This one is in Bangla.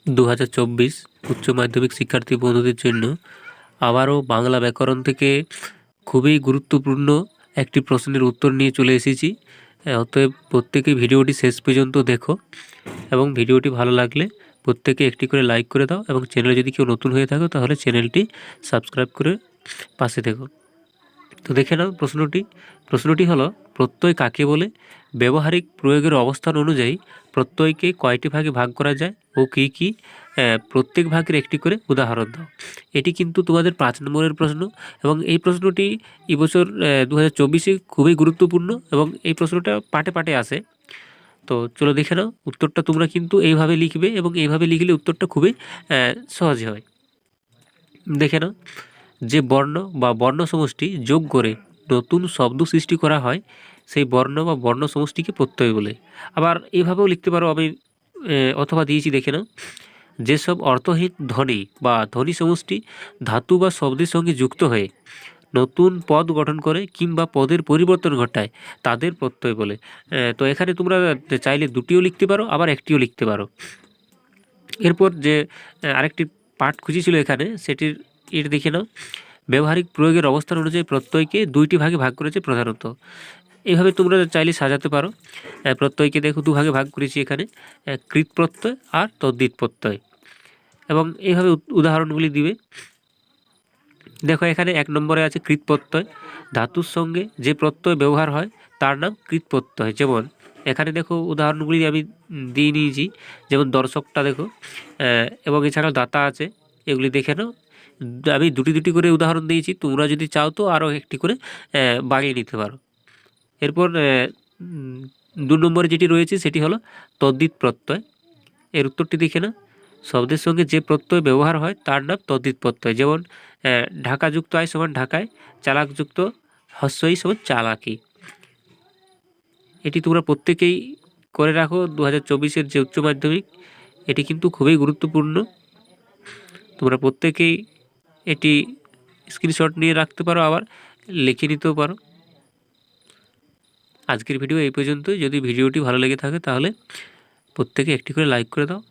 2024 উচ্চ মাধ্যমিক শিক্ষার্থী বন্ধুদের জন্য আবারও বাংলা ব্যাকরণ থেকে খুবই গুরুত্বপূর্ণ একটি প্রশ্নের উত্তর নিয়ে চলে এসেছি। অতএব প্রত্যেকে ভিডিওটি শেষ পর্যন্ত দেখো এবং ভিডিওটি ভালো লাগলে প্রত্যেকে একটি করে লাইক করে দাও এবং চ্যানেলে যদি কেউ নতুন হয়ে থাকো তাহলে চ্যানেলটি সাবস্ক্রাইব করে পাশে থেকো। তো দেখে নাও প্রশ্নটি হলো, প্রত্যয় কাকে বলে? ব্যবহারিক প্রয়োগের অবস্থান অনুযায়ী প্রত্যয়কে কয়টি ভাগে ভাগ করা যায় ও কী কী? প্রত্যেক ভাগের একটি করে উদাহরণ দাও। এটি কিন্তু তোমাদের 5 নম্বরের প্রশ্ন এবং এই প্রশ্নটি এবছর 2024-এ খুবই গুরুত্বপূর্ণ এবং এই প্রশ্নটা পাটে পাটে আসে। তো চলো দেখে নাও, উত্তরটা তোমরা কিন্তু এইভাবে লিখবে এবং এইভাবে লিখলে উত্তরটা খুবই সহজ হয়। দেখে নাও, যে বর্ণ বা বর্ণ সমষ্টি যোগ করে নতুন শব্দ সৃষ্টি করা হয় সেই বর্ণ বা বর্ণ সমষ্টিকে প্রত্যয় বলে। আবার এইভাবেও লিখতে পারো, আমি অথবা দিয়েছি, দেখে নাও, যেসব অর্থহীন ধ্বনি বা ধ্বনি সমষ্টি ধাতু বা শব্দের সঙ্গে যুক্ত হয়ে নতুন পদ গঠন করে কিংবা পদের পরিবর্তন ঘটায় তাদের প্রত্যয় বলে। তো এখানে তোমরা চাইলে দুটিও লিখতে পারো, আবার একটিও লিখতে পারো। এরপর যে আরেকটি পাঠ খুঁজেছিল এখানে, এটি দেখে নাও, ব্যবহারিক প্রয়োগের অবস্থান অনুযায়ী প্রত্যয়কে দুইটি ভাগে ভাগ করেছে প্রধানত। এইভাবে তোমরা চাইলে সাজাতে পারো। প্রত্যয়কে দেখো দুভাগে ভাগ করেছি এখানে, কৃত প্রত্যয় আর তদ্ধিত প্রত্যয়, এবং এইভাবে উদাহরণগুলি দিবে। দেখো এখানে 1 নম্বরে আছে কৃত প্রত্যয়। ধাতুর সঙ্গে যে প্রত্যয় ব্যবহার হয় তার নাম কৃত প্রত্যয়। যেমন এখানে দেখো উদাহরণগুলি আমি দিয়ে নিয়েছি, যেমন দর্শকটা দেখো, এবং এছাড়াও দাতা আছে, এগুলি দেখে নাও। আমি দুটি করে উদাহরণ দিয়েছি, তোমরা যদি চাও তো আরও একটি করে বাড়িয়ে নিতে পারো। এরপর 2 নম্বরে যেটি রয়েছে সেটি হলো তদ্ধিত প্রত্যয়। এর উত্তরটি দেখে না, শব্দের সঙ্গে যে প্রত্যয় ব্যবহার হয় তার নাম তদ্ধিত প্রত্যয়। যেমন ঢাকাযুক্ত আয় সমান ঢাকায়, চালাকযুক্ত হস্যই সমান চালাকি। এটি তোমরা প্রত্যেকেই করে রাখো 2024-এর যে উচ্চ মাধ্যমিক, এটি কিন্তু খুবই গুরুত্বপূর্ণ। তোমরা প্রত্যেকেই এটি স্ক্রিনশট নিয়ে রাখতে পারো, আবার লিখে নিতেও পারো। আজকের ভিডিও এই পর্যন্তই। যদি ভিডিওটি ভালো লেগে থাকে তাহলে প্রত্যেকে একটি করে লাইক করে দাও।